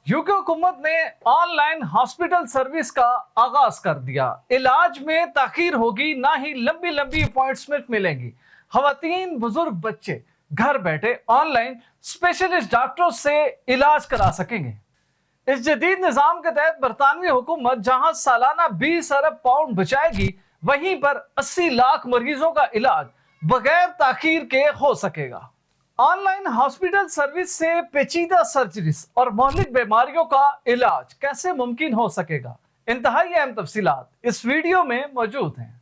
UK हुकूमत ने online hospital service का आगाज कर दिया। इलाज में ताखीर होगी, ना ही लंबी लंबी अपॉइंटमेंट मिलेंगी। खवातीन, बुजुर्ग, बच्चे घर बैठे ऑनलाइन स्पेशलिस्ट डॉक्टरों से इलाज करा सकेंगे। इस जदीद निजाम के तहत बरतानवी हुकूमत जहां सालाना 20 अरब पाउंड बचाएगी, वहीं पर 80 लाख मरीजों का इलाज बगैर ताखीर के हो सकेगा। ऑनलाइन हॉस्पिटल सर्विस से पेचीदा सर्जरीज और मौलिक बीमारियों का इलाज कैसे मुमकिन हो सकेगा, इंतहाई अहम तफसीलात इस वीडियो में मौजूद हैं।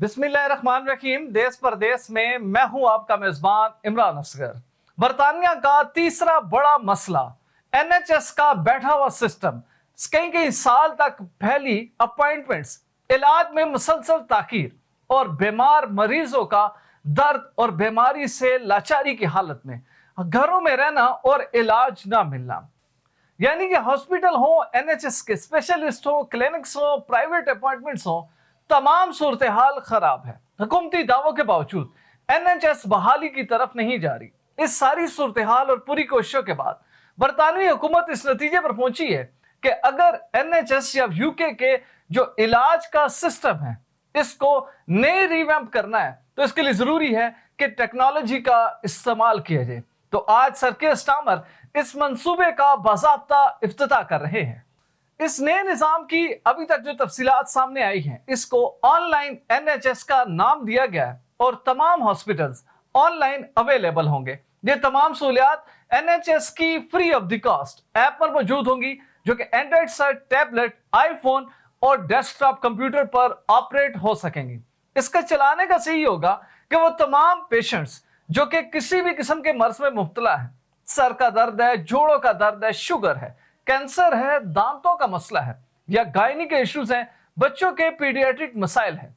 बिस्मिल्लाहिर्रहमानिर्रहीम। देश परदेश में मैं हूं आपका मेजबान इमरान असगर। बरतानिया का तीसरा बड़ा मसला NHS का बैठा हुआ सिस्टम, कई साल तक फैली अपॉइंटमेंट्स, इलाज में मुसलसल ताखीर और बीमार मरीजों का दर्द और बीमारी से लाचारी की हालत में घरों में रहना और इलाज ना मिलना। यानी कि हॉस्पिटल हो, NHS के स्पेशलिस्ट हो, क्लिनिक्स हो, प्राइवेट अपॉइंटमेंट्स हो, तमाम सूरत हाल खराब है। हुकूमती दावों के बावजूद NHS बहाली की तरफ नहीं जा रही। इस सारी सूरत हाल और पूरी कोशिशों के बाद बरतानवी हुकूमत इस नतीजे पर पहुंची है कि अगर NHS या यूके के जो इलाज का सिस्टम है, इसको नए रिवैम्प करना है, तो इसके लिए जरूरी है कि टेक्नोलॉजी का इस्तेमाल किया जाए। तो आज सर कीर स्टारमर इस मंसूबे का बाज़ाब्ता इफ्तिताह कर रहे हैं। इस नए निजाम की अभी तक जो तफसीलात सामने आई हैं, इसको ऑनलाइन NHS का नाम दिया गया है और तमाम हॉस्पिटल्स ऑनलाइन अवेलेबल होंगे। ये तमाम सहूलियात NHS की free of the cost app पर मौजूद होंगी, जो कि एंड्रॉइड सेट, टैबलेट, आईफोन और डेस्कटॉप कंप्यूटर पर ऑपरेट हो सकेंगी। इसका चलाने का सही होगा कि वो तमाम पेशेंट्स जो कि किसी भी किस्म के मर्ज में मुब्तला है, सर का दर्द है, जोड़ों का दर्द है, शुगर है, कैंसर है, दांतों का मसला है, या गायनी के इश्यूज हैं, बच्चों के पीडियाट्रिक मसाइल हैं,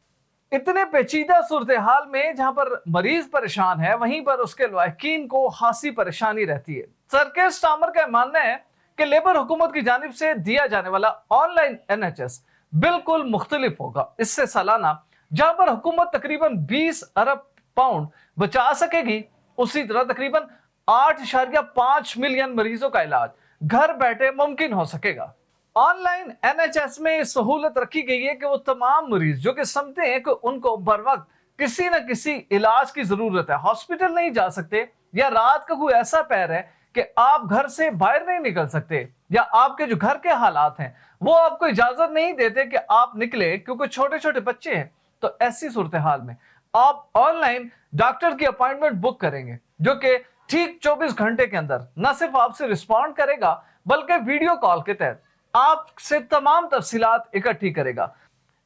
इतने पेचीदा सूरत हाल में जहां पर मरीज परेशान है, वहीं पर उसके लवाहिकीन को खासी परेशानी रहती है। सर कीर स्टारमर का मानना है कि लेबर हुकूमत की जानिब से दिया जाने वाला ऑनलाइन NHS बिल्कुल मुख्तलिफ होगा। इससे सालाना जहां पर हुकूमत तकरीबन 20 अरब पाउंड बचा सकेगी, उसी तरह तकरीबन 8.5 मिलियन मरीजों का इलाज घर बैठे मुमकिन हो सकेगा। ऑनलाइन NHS में सहूलत रखी गई है कि वो तमाम मरीज जो कि समझते हैं कि उनको बर वक्त किसी न किसी इलाज की जरूरत है, हॉस्पिटल नहीं जा सकते, या रात का कोई ऐसा पैर है कि आप घर से बाहर नहीं निकल सकते, या आपके जो घर के हालात हैं वो आपको इजाजत नहीं देते कि आप निकले क्योंकि छोटे छोटे बच्चे हैं, तो ऐसी सूरत हाल में आप ऑनलाइन डॉक्टर की अपॉइंटमेंट बुक करेंगे, जो कि ठीक 24 घंटे के अंदर न सिर्फ आपसे रिस्पॉन्ड करेगा, बल्कि वीडियो कॉल के तहत आपसे तमाम तफसीलात इकट्ठी करेगा।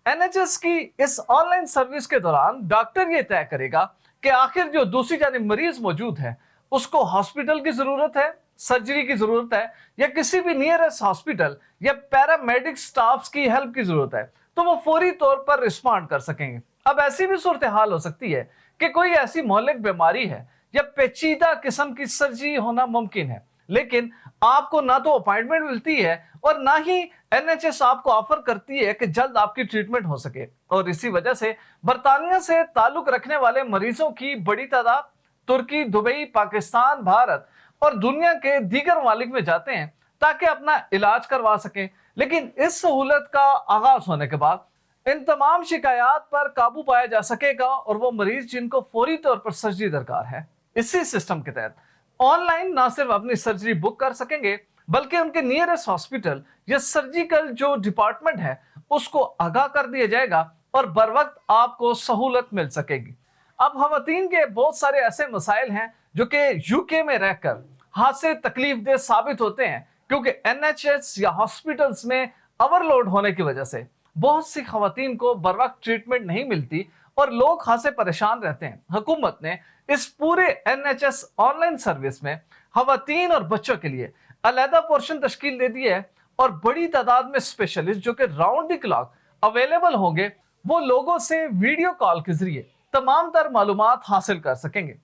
NHS की इस ऑनलाइन सर्विस के दौरान डॉक्टर ये तय करेगा कि आखिर जो दूसरी जानिब मरीज मौजूद है, उसको हॉस्पिटल की जरूरत है, सर्जरी की जरूरत है, या किसी भी नियरेस्ट हॉस्पिटल या पैरामेडिक स्टाफ की हेल्प की जरूरत है, तो वो फौरी तौर पर रिस्पॉन्ड कर सकेंगे। अब ऐसी भी सूरत हाल हो सकती है कि कोई ऐसी मौलिक बीमारी है या पेचीदा किस्म की सर्जरी होना मुमकिन है, लेकिन आपको ना तो अपॉइंटमेंट मिलती है और ना ही NHS आपको ऑफर करती है कि जल्द आपकी ट्रीटमेंट हो सके। और इसी वजह से बरतानिया से ताल्लुक रखने वाले मरीजों की बड़ी तादाद तुर्की, दुबई, पाकिस्तान, भारत और दुनिया के दीगर ममालिक में जाते हैं ताकि अपना इलाज करवा सकें। लेकिन इस सहूलत का आगाज होने के बाद इन तमाम शिकायत पर काबू पाया जा सकेगा और वो मरीज जिनको फौरी तौर पर सर्जरी दरकार है, इसी सिस्टम के तहत ऑनलाइन ना सिर्फ अपनी सर्जरी बुक कर सकेंगे, बल्कि उनके नियरेस्ट हॉस्पिटल या सर्जिकल जो डिपार्टमेंट है उसको आगाह कर दिया जाएगा और बर वक्त आपको सहूलत मिल सकेगी। अब खवातीन के बहुत सारे ऐसे मसाइल हैं जो कि यूके में रहकर हाथ से तकलीफ दे साबित होते हैं, क्योंकि NHS या हॉस्पिटल्स में ओवरलोड होने की वजह से बहुत सी खवातीन को बर वक्त ट्रीटमेंट नहीं मिलती और लोग खासे परेशान रहते हैं। हुकूमत ने इस पूरे NHS ऑनलाइन सर्विस में खवातीन और बच्चों के लिए अलहदा पोर्शन तश्कील दे दी है और बड़ी तादाद में स्पेशलिस्ट जो कि राउंड द क्लॉक अवेलेबल होंगे, वो लोगों से वीडियो कॉल के जरिए तमाम तर मालूमात हासिल कर सकेंगे।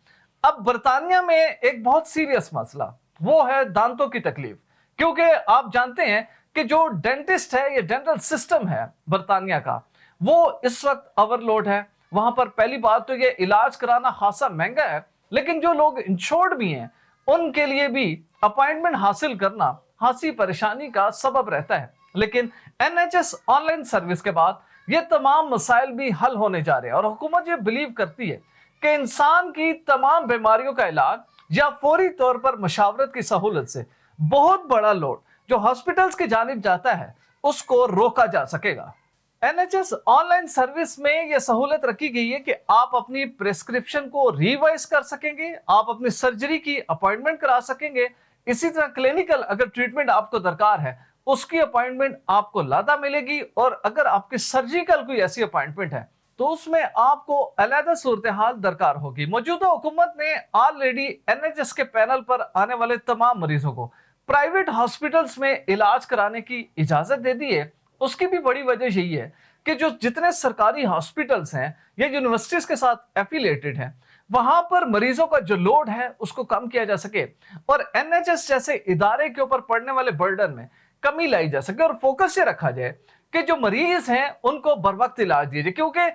अब बरतानिया में एक बहुत सीरियस मसला वो है दांतों की तकलीफ, क्योंकि आप जानते हैं कि जो डेंटिस्ट है, ये डेंटल सिस्टम है बरतानिया का, वो इस वक्त ओवरलोड है। वहां पर पहली बात तो ये इलाज कराना खासा महंगा है, लेकिन जो लोग इंश्योर्ड भी हैं उनके लिए भी अपॉइंटमेंट हासिल करना खासी परेशानी का सबब रहता है। लेकिन एनएचएस ऑनलाइन सर्विस के बाद ये तमाम मसाइल भी हल होने जा रहे हैं और हुकूमत ये बिलीव करती है कि इंसान की तमाम बीमारियों का इलाज या फौरी तौर पर मशावरत की सहूलत से बहुत बड़ा लोड जो हॉस्पिटल्स की जानिब जाता है उसको रोका जा सकेगा। एनएचएस ऑनलाइन सर्विस में यह सहूलत रखी गई है कि आप अपनी प्रिस्क्रिप्शन को रिवाइज कर सकेंगे, आप अपनी सर्जरी की अपॉइंटमेंट करा सकेंगे। इसी तरह क्लिनिकल अगर ट्रीटमेंट आपको दरकार है उसकी अपॉइंटमेंट आपको लादा मिलेगी, और अगर आपकी सर्जिकल कोई ऐसी अपॉइंटमेंट है तो उसमें आपको अलग सूरत हाल दरकार होगी। मौजूदा हुकूमत ने ऑलरेडी एनएचएस के पैनल पर आने वाले तमाम मरीजों को प्राइवेट हॉस्पिटल्स में इलाज कराने की इजाजत दे दी है। उसकी भी बड़ी वजह यही है कि जो जितने सरकारी हॉस्पिटल्स हैं या यूनिवर्सिटीज के साथ एफिलिएटेड हैं वहां पर मरीजों का जो लोड है उसको कम किया जा सके और एनएचएस जैसे इदारे के ऊपर पड़ने वाले बर्डन में कमी लाई जा सके, और फोकस ये रखा जाए कि जो मरीज हैं उनको बर वक्त इलाज दिया जाए। क्योंकि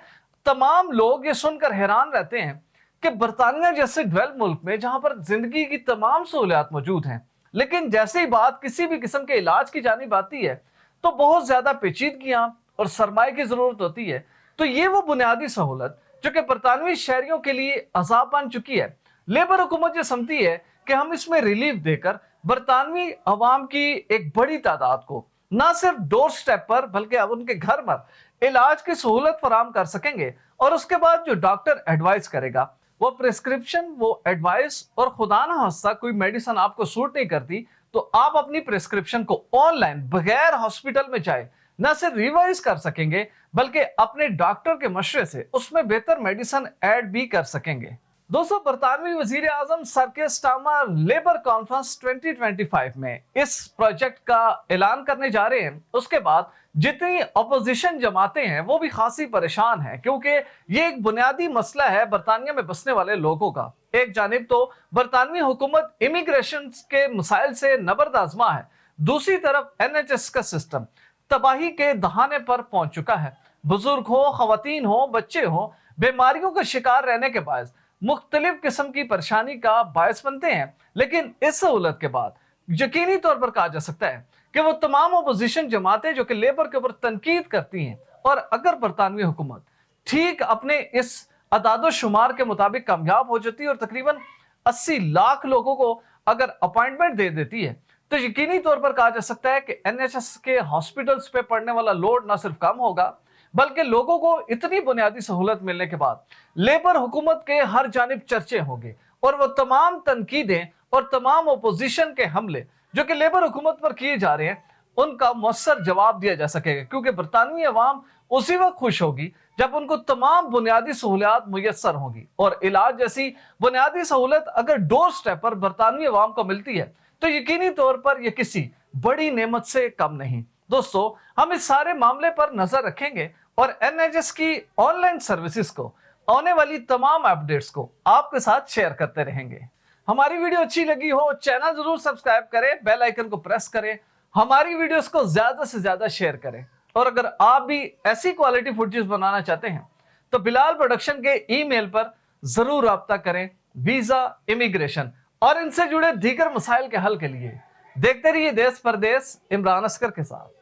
तमाम लोग ये सुनकर हैरान रहते हैं कि बरतानिया जैसे डेवलप्ड मुल्क में जहां पर जिंदगी की तमाम सहूलियात मौजूद हैं, लेकिन जैसे ही बात किसी भी किस्म के इलाज की जानिब आती है तो बहुत ज्यादा पेचीदगियां और सरमाए की जरूरत होती है। तो ये वो बुनियादी सहूलत जो कि बरतानवी शहरियों के लिए अजाब बन चुकी है, लेबर हुकूमत ये समझती है कि हम इसमें रिलीफ देकर बरतानवी अवाम की एक बड़ी तादाद को ना सिर्फ डोर स्टेप पर बल्कि अब उनके घर पर इलाज की सहूलत फराम कर सकेंगे। और उसके बाद जो डॉक्टर एडवाइस करेगा वो प्रिस्क्रिप्शन, वो एडवाइस, और खुदा ना खास्ता कोई मेडिसिन आपको सूट नहीं करती तो आप अपनी प्रिस्क्रिप्शन को ऑनलाइन बगैर हॉस्पिटल में जाए न सिर्फ रिवाइज कर सकेंगे बल्कि अपने डॉक्टर के मशवरे से उसमें बेहतर मेडिसिन ऐड भी कर सकेंगे। दोस्तों, बरतानवी वजीर आजम सर कीर स्टारमर लेबर कॉन्फ्रेंस 2025 में इस प्रोजेक्ट का ऐलान करने जा रहे हैं। उसके बाद जितनी अपोजिशन जमातें हैं वो भी खासी परेशान हैं, क्योंकि ये एक बुनियादी मसला है बरतानिया में बसने वाले लोगों का। एक जानिब तो बरतानवी हुकूमत इमिग्रेशन के मसाइल से नबरदाजमा है, दूसरी तरफ एनएचएस का सिस्टम तबाही के दहाने पर पहुंच चुका है। बुजुर्ग हो, खवातीन हो, बच्चे हो, बीमारियों का शिकार रहने के बायस मुख्तलिफ किस्म की परेशानी का बायस बनते हैं। लेकिन इस सहूलत के बाद यकीनी तौर पर कहा जा सकता है कि वो तमाम अपोजिशन जमातें जो कि लेबर के ऊपर तनकीद करती हैं, और अगर बरतानवी हुकूमत ठीक अपने इस अदादो शुमार के मुताबिक कामयाब हो जाती है और तकरीबन 80 लाख लोगों को अगर अपॉइंटमेंट दे देती है तो यकीनी तौर पर कहा जा सकता है कि एनएचएस के हॉस्पिटल्स पे पड़ने वाला लोड ना सिर्फ कम होगा बल्कि लोगों को इतनी बुनियादी सहूलत मिलने के बाद लेबर हुकूमत के हर जानिब चर्चे होंगे, और वो तमाम तनकीदें और तमाम अपोजिशन के हमले जो कि लेबर हुकूमत पर किए जा रहे हैं उनका मुअस्सर जवाब दिया जा सकेगा। क्योंकि बरतानवी अवाम उसी वक्त खुश होगी जब उनको तमाम बुनियादी सहूलियात मुयस्सर होंगी, और इलाज जैसी बुनियादी सहूलत अगर डोर स्टेप पर बरतानवी अवाम को मिलती है तो यकीनी तौर पर यह किसी बड़ी नेमत से कम नहीं। दोस्तों, हम इस सारे मामले पर नजर रखेंगे और एनएचएस की ऑनलाइन सर्विसेज को आने वाली तमाम अपडेट्स को आपके साथ शेयर करते रहेंगे। हमारी वीडियो अच्छी लगी हो चैनल जरूर सब्सक्राइब करें, बेल आइकन को प्रेस करें, हमारी वीडियोस को ज्यादा से ज्यादा शेयर करें। और अगर आप भी ऐसी क्वालिटी फुटेज बनाना चाहते हैं तो बिलाल प्रोडक्शन के ईमेल पर जरूर राब्ता करें। वीजा, इमिग्रेशन और इनसे जुड़े दीगर मसाइल के हल के लिए देखते रहिए देश परदेश इमरान असगर के साथ।